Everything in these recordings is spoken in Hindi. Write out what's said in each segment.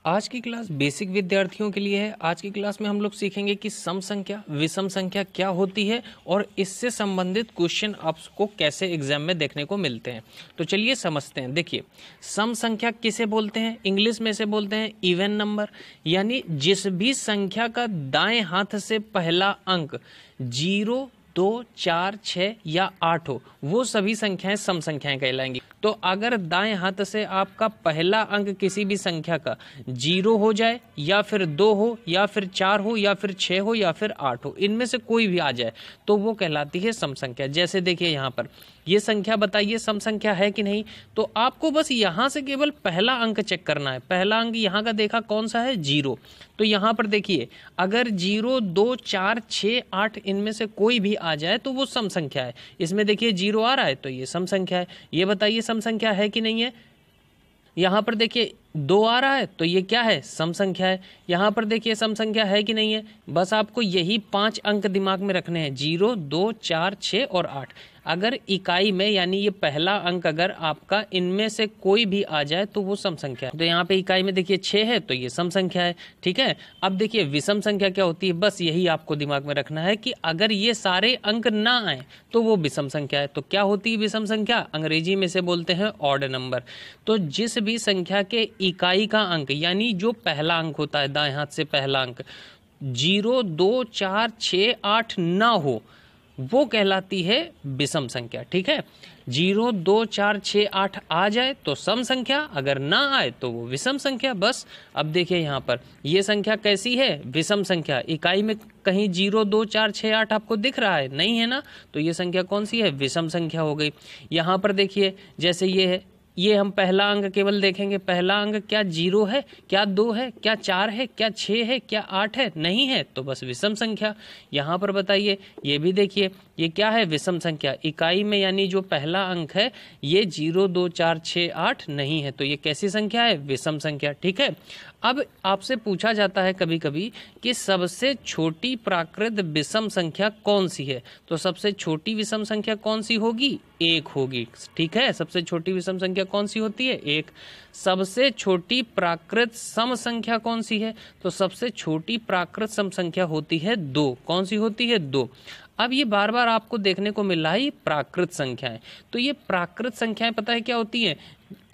आज की क्लास बेसिक विद्यार्थियों के लिए है। आज की क्लास में हम लोग सीखेंगे कि सम संख्या, विषम संख्या क्या होती है और इससे संबंधित क्वेश्चन आपको कैसे एग्जाम में देखने को मिलते हैं। तो चलिए समझते हैं। देखिए, सम संख्या किसे बोलते हैं? इंग्लिश में से बोलते हैं इवन नंबर, यानी जिस भी संख्या का दाएं हाथ से पहला अंक 0, 2, 4, 6 या 8 हो, वो सभी संख्याएं सम संख्याएं कहलाएंगी। तो अगर दाएं हाथ से आपका पहला अंक किसी भी संख्या का 0 हो जाए या फिर 2 हो या फिर 4 हो या फिर 6 हो या फिर 8 हो, इनमें से कोई भी आ जाए तो वो कहलाती है सम संख्या। जैसे देखिए यहाँ पर ये संख्या बताइए सम संख्या है कि नहीं। तो आपको बस यहाँ से केवल पहला अंक चेक करना है। पहला अंक यहाँ का देखा कौन सा है? 0। तो यहाँ पर देखिए अगर 0, 2, 4, 6, 8 इनमें से कोई भी आ जाए तो वो सम संख्या है। इसमें देखिए 0 आ रहा है तो ये सम संख्या है। ये बताइए सम संख्या है कि नहीं है। यहाँ पर देखिए 2 आ रहा है तो ये क्या है? सम संख्या है। यहाँ पर देखिए सम संख्या है कि नहीं है। बस आपको यही 5 अंक दिमाग में रखने हैं, 0, 2, 4, 6 और 8। अगर इकाई में यानी ये पहला अंक अगर आपका इनमें से कोई भी आ जाए तो वो सम संख्या है। तो यहाँ पे इकाई में देखिए 6 है तो ये सम संख्या है। ठीक है। अब देखिए विषम संख्या क्या होती है, बस यही आपको दिमाग में रखना है कि अगर ये सारे अंक ना आए तो वो विषम संख्या है। तो क्या होती है विषम संख्या? अंग्रेजी में से बोलते हैं ऑड नंबर। तो जिस भी संख्या के इकाई का अंक यानी जो पहला अंक होता है दाएं हाथ से पहला अंक 0, 2, 4, 6, 8 ना हो वो कहलाती है विषम संख्या। ठीक है। 0, 2, 4, 6, 8 आ जाए तो सम संख्या, अगर ना आए तो वो विषम संख्या। बस अब देखिए यहाँ पर ये संख्या कैसी है? विषम संख्या। इकाई में कहीं 0, 2, 4, 6, 8 आपको दिख रहा है? नहीं है ना। तो ये संख्या कौन सी है? विषम संख्या हो गई। यहाँ पर देखिए जैसे ये है, ये हम पहला अंक केवल देखेंगे। पहला अंक क्या 0 है, क्या 2 है, क्या 4 है, क्या 6 है, क्या 8 है? नहीं है तो बस विषम संख्या। यहाँ पर बताइए ये भी देखिए ये क्या है? विषम संख्या। इकाई में यानी जो पहला अंक है ये 0, 2, 4, 6, 8 नहीं है तो ये कैसी संख्या है? विषम संख्या। ठीक है। अब आपसे पूछा जाता है कभी कभी कि सबसे छोटी प्राकृत विषम संख्या कौन सी है। तो सबसे छोटी विषम संख्या कौन सी होगी? 1 होगी। ठीक है। सबसे छोटी विषम संख्या कौन सी होती है? 1। सबसे छोटी प्राकृत सम संख्या कौन सी है? तो सबसे छोटी प्राकृत सम संख्या होती है 2। कौन सी होती है? 2। अब ये बार बार आपको देखने को मिल रहा है प्राकृत संख्याएं। तो ये प्राकृत संख्याएं पता है क्या होती है?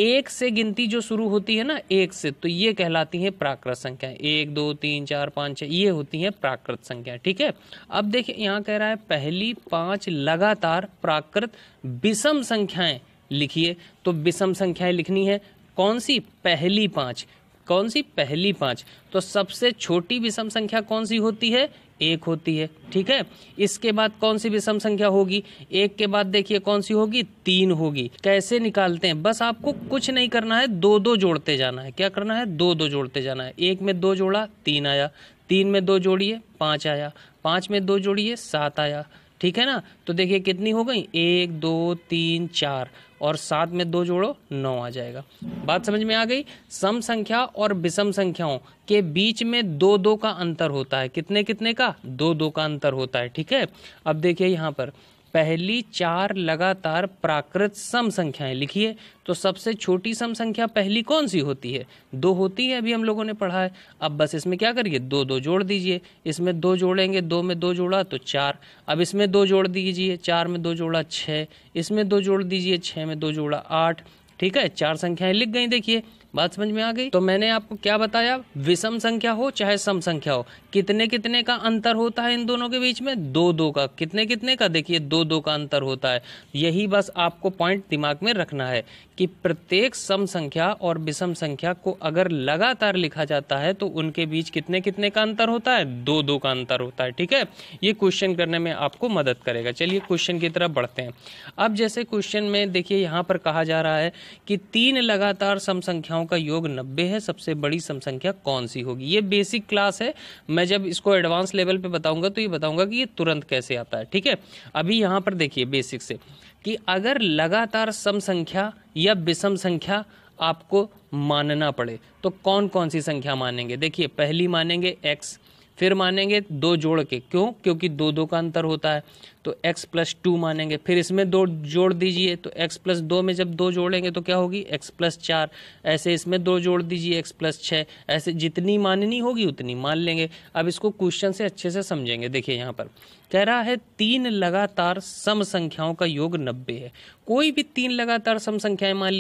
1 से गिनती जो शुरू होती है ना 1 से, तो ये कहलाती है प्राकृत संख्याएं। 1, 2, 3, 4, 5, 6 ये होती है प्राकृत संख्या। ठीक है। अब देखिए यहाँ कह रहा है पहली 5 लगातार प्राकृत विषम संख्याएं लिखिए। तो विषम संख्याएं लिखनी है कौन सी? पहली 5। कौन सी? पहली 5। तो सबसे छोटी विषम संख्या कौन सी होती है? 1 होती है। ठीक है। इसके बाद कौन सी विषम संख्या होगी? 1 के बाद देखिए कौन सी होगी? 3 होगी। कैसे निकालते हैं? बस आपको कुछ नहीं करना है, 2-2 जोड़ते जाना है। क्या करना है? 2-2 जोड़ते जाना है। 1 में 2 जोड़ा 3 आया, 3 में 2 जोड़िए 5 आया, 5 में 2 जोड़िए 7 आया। ठीक है ना। तो देखिए कितनी हो गई? 1, 2, 3, 4 और 7 में 2 जोड़ो 9 आ जाएगा। बात समझ में आ गई। सम संख्या और विषम संख्याओं के बीच में 2-2 का अंतर होता है। कितने कितने का? 2-2 का अंतर होता है। ठीक है। अब देखिए यहाँ पर पहली 4 लगातार प्राकृत सम संख्याएं लिखिए। तो सबसे छोटी सम संख्या पहली कौन सी होती है? 2 होती है, अभी हम लोगों ने पढ़ा है। अब बस इसमें क्या करिए? 2-2 जोड़ दीजिए। इसमें 2 जोड़ेंगे, 2 में 2 जोड़ा तो 4। अब इसमें 2 जोड़ दीजिए, 4 में 2 जोड़ा 6। इसमें 2 जोड़ दीजिए, 6 में 2 जोड़ा 8। ठीक है। 4 संख्याएं लिख गई। देखिए बात समझ में आ गई। तो मैंने आपको क्या बताया? विषम संख्या हो चाहे सम संख्या हो, कितने कितने का अंतर होता है इन दोनों के बीच में? 2-2 का। कितने कितने का? देखिए 2-2 का अंतर होता है। यही बस आपको पॉइंट दिमाग में रखना है कि प्रत्येक सम संख्या और विषम संख्या को अगर लगातार लिखा जाता है तो उनके बीच कितने कितने का अंतर होता है? 2-2 का अंतर होता है। ठीक है। ये क्वेश्चन करने में आपको मदद करेगा। चलिए क्वेश्चन की तरफ बढ़ते हैं। अब जैसे क्वेश्चन में देखिए यहाँ पर कहा जा रहा है कि 3 लगातार सम संख्याओं का योग 90 है, सबसे बड़ी सम संख्या कौन सी होगी? ये बेसिक क्लास है। मैं जब इसको एडवांस लेवल पे बताऊंगा तो ये बताऊंगा कि ये तुरंत कैसे आता है। ठीक है। अभी यहाँ पर देखिए बेसिक से कि अगर लगातार सम संख्या या विषम संख्या आपको मानना पड़े तो कौन कौन सी संख्या मानेंगे? देखिए पहली मानेंगे x, फिर मानेंगे 2 जोड़ के, क्यों? क्योंकि 2 का अंतर होता है, तो x + 2 मानेंगे। फिर इसमें 2 जोड़ दीजिए, तो x + 2 में जब 2 जोड़ेंगे तो क्या होगी? x + 4। ऐसे इसमें 2 जोड़ दीजिए, x + 6। ऐसे जितनी माननी होगी उतनी मान लेंगे। अब इसको क्वेश्चन से अच्छे से समझेंगे। देखिए यहाँ पर कह रहा है 3 लगातार सम संख्याओं का योग 90 है। कोई भी 3 लगातार सम संख्याएं मान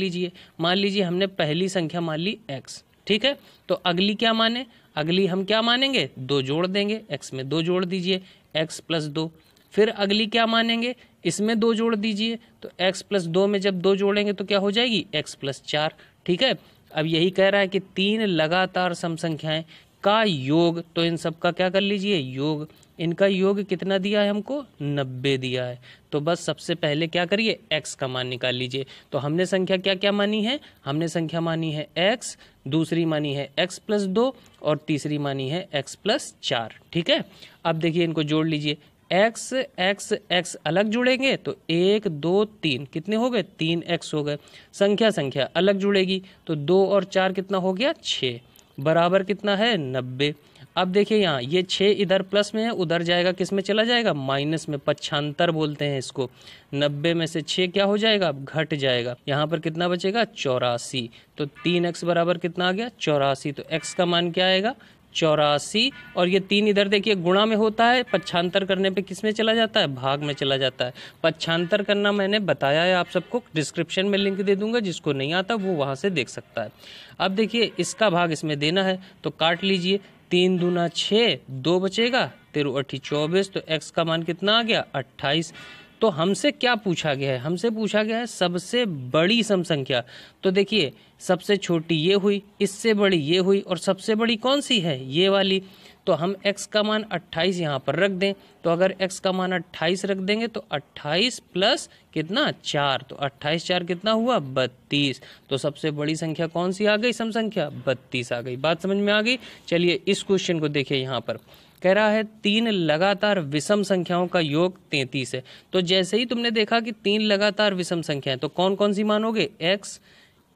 लीजिए हमने पहली संख्या मान ली x, ठीक है। तो अगली क्या माने? अगली हम क्या मानेंगे? 2 जोड़ देंगे, x में 2 जोड़ दीजिए, x + 2। फिर अगली क्या मानेंगे? इसमें 2 जोड़ दीजिए, तो x + 2 में जब 2 जोड़ेंगे तो क्या हो जाएगी? x + 4, ठीक है। अब यही कह रहा है कि 3 लगातार सम संख्याएं का योग, तो इन सब का क्या कर लीजिए? योग। इनका योग कितना दिया है हमको? 90 दिया है। तो बस सबसे पहले क्या करिए? x का मान निकाल लीजिए। तो हमने संख्या क्या क्या मानी है? हमने संख्या मानी है x, दूसरी मानी है x + 2 और तीसरी मानी है x + 4, ठीक है। अब देखिए इनको जोड़ लीजिए, x x x अलग जुड़ेंगे तो 1 2 3 कितने हो गए? 3x हो गए। संख्या अलग जुड़ेगी तो 2 और 4 कितना हो गया? 6, बराबर कितना है? 90। अब देखिए यहाँ ये 6 इधर प्लस में है, उधर जाएगा किस में चला जाएगा? माइनस में, पक्षांतर बोलते हैं इसको। 90 में से 6 क्या हो जाएगा? घट जाएगा। यहाँ पर कितना बचेगा? 84। तो 3x बराबर कितना आ गया? 84। तो x का मान क्या आएगा? 84। और ये 3 इधर देखिए गुणा में होता है, पक्षांतर करने पे किस में चला जाता है? भाग में चला जाता है। पक्षांतर करना मैंने बताया है आप सबको, डिस्क्रिप्शन में लिंक दे दूंगा, जिसको नहीं आता वो वहाँ से देख सकता है। अब देखिए इसका भाग इसमें देना है तो काट लीजिए, 3 दूना 6, 2 बचेगा, 13 8 24। तो x का मान कितना आ गया? 28। तो हमसे क्या पूछा गया है? हमसे पूछा गया है सबसे बड़ी सम संख्या। तो देखिए सबसे छोटी ये हुई, इससे बड़ी ये हुई, और सबसे बड़ी कौन सी है? ये वाली। तो हम x का मान 28 यहाँ पर रख दें। तो अगर x का मान 28 रख देंगे तो 28 प्लस कितना? 4। तो 28 4 कितना हुआ? 32। तो सबसे बड़ी संख्या कौन सी आ गई? सम संख्या 32 आ गई। बात समझ में आ गई? चलिए इस क्वेश्चन को देखिए, यहाँ पर कह रहा है 3 लगातार विषम संख्याओं का योग 33 है। तो जैसे ही तुमने देखा कि 3 लगातार विषम संख्याएं, तो कौन कौन सी मानोगे? x,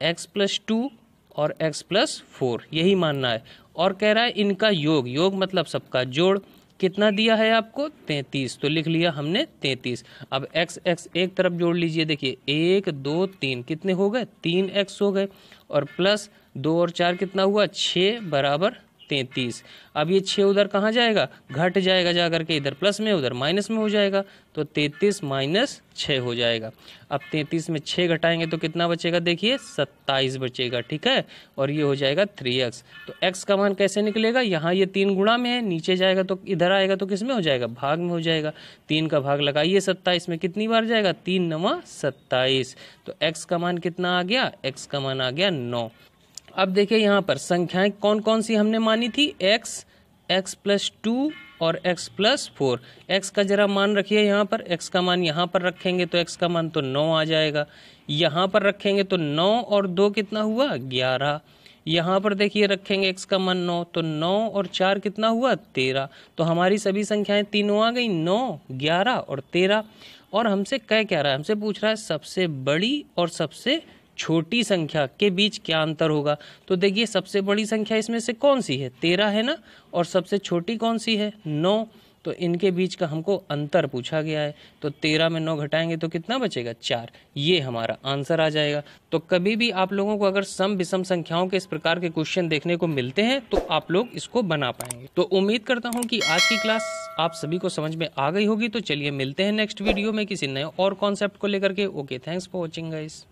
x + 2 और x + 4, यही मानना है। और कह रहा है इनका योग मतलब सबका जोड़ कितना दिया है आपको? 33। तो लिख लिया हमने 33। अब x एक तरफ जोड़ लीजिए, देखिए 1 2 3 कितने हो गए? 3x हो गए, और प्लस 2 और 4 कितना हुआ? 6 बराबर 33। अब ये 6 उधर कहाँ जाएगा? घट जाएगा, जा करके इधर प्लस में उधर माइनस में हो जाएगा, तो 33 - 6 हो जाएगा। अब 33 में 6 घटाएंगे तो कितना बचेगा? देखिए 27 बचेगा, ठीक है। और ये हो जाएगा 3x। तो x का मान कैसे निकलेगा? यहाँ ये 3 गुणा में है, नीचे जाएगा तो इधर आएगा तो किस में हो जाएगा? भाग में हो जाएगा। 3 का भाग लगाइए 27 में, कितनी बार जाएगा? 3 9 27। तो x का मान कितना आ गया? x का मान आ गया 9। अब देखिए यहाँ पर संख्याएं कौन कौन सी हमने मानी थी? x, x + 2 और x + 4। x का जरा मान रखिए यहाँ पर, x का मान यहाँ पर रखेंगे तो x का मान तो 9 आ जाएगा। यहाँ पर रखेंगे तो 9 और 2 कितना हुआ? 11। यहाँ पर देखिए रखेंगे x का मान 9, तो 9 और 4 कितना हुआ? 13। तो हमारी सभी संख्याएं तीनों आ गई, 9 11 और 13। और हमसे क्या रहा है? हमसे पूछ रहा है सबसे बड़ी और सबसे छोटी संख्या के बीच क्या अंतर होगा। तो देखिए सबसे बड़ी संख्या इसमें से कौन सी है? 13 है ना, और सबसे छोटी कौन सी है? 9। तो इनके बीच का हमको अंतर पूछा गया है। तो 13 में 9 घटाएंगे तो कितना बचेगा? 4। ये हमारा आंसर आ जाएगा। तो कभी भी आप लोगों को अगर सम विषम संख्याओं के इस प्रकार के क्वेश्चन देखने को मिलते हैं तो आप लोग इसको बना पाएंगे। तो उम्मीद करता हूँ कि आज की क्लास आप सभी को समझ में आ गई होगी। तो चलिए मिलते हैं नेक्स्ट वीडियो में किसी नए और कॉन्सेप्ट को लेकर के। Okay, thanks for watching guys.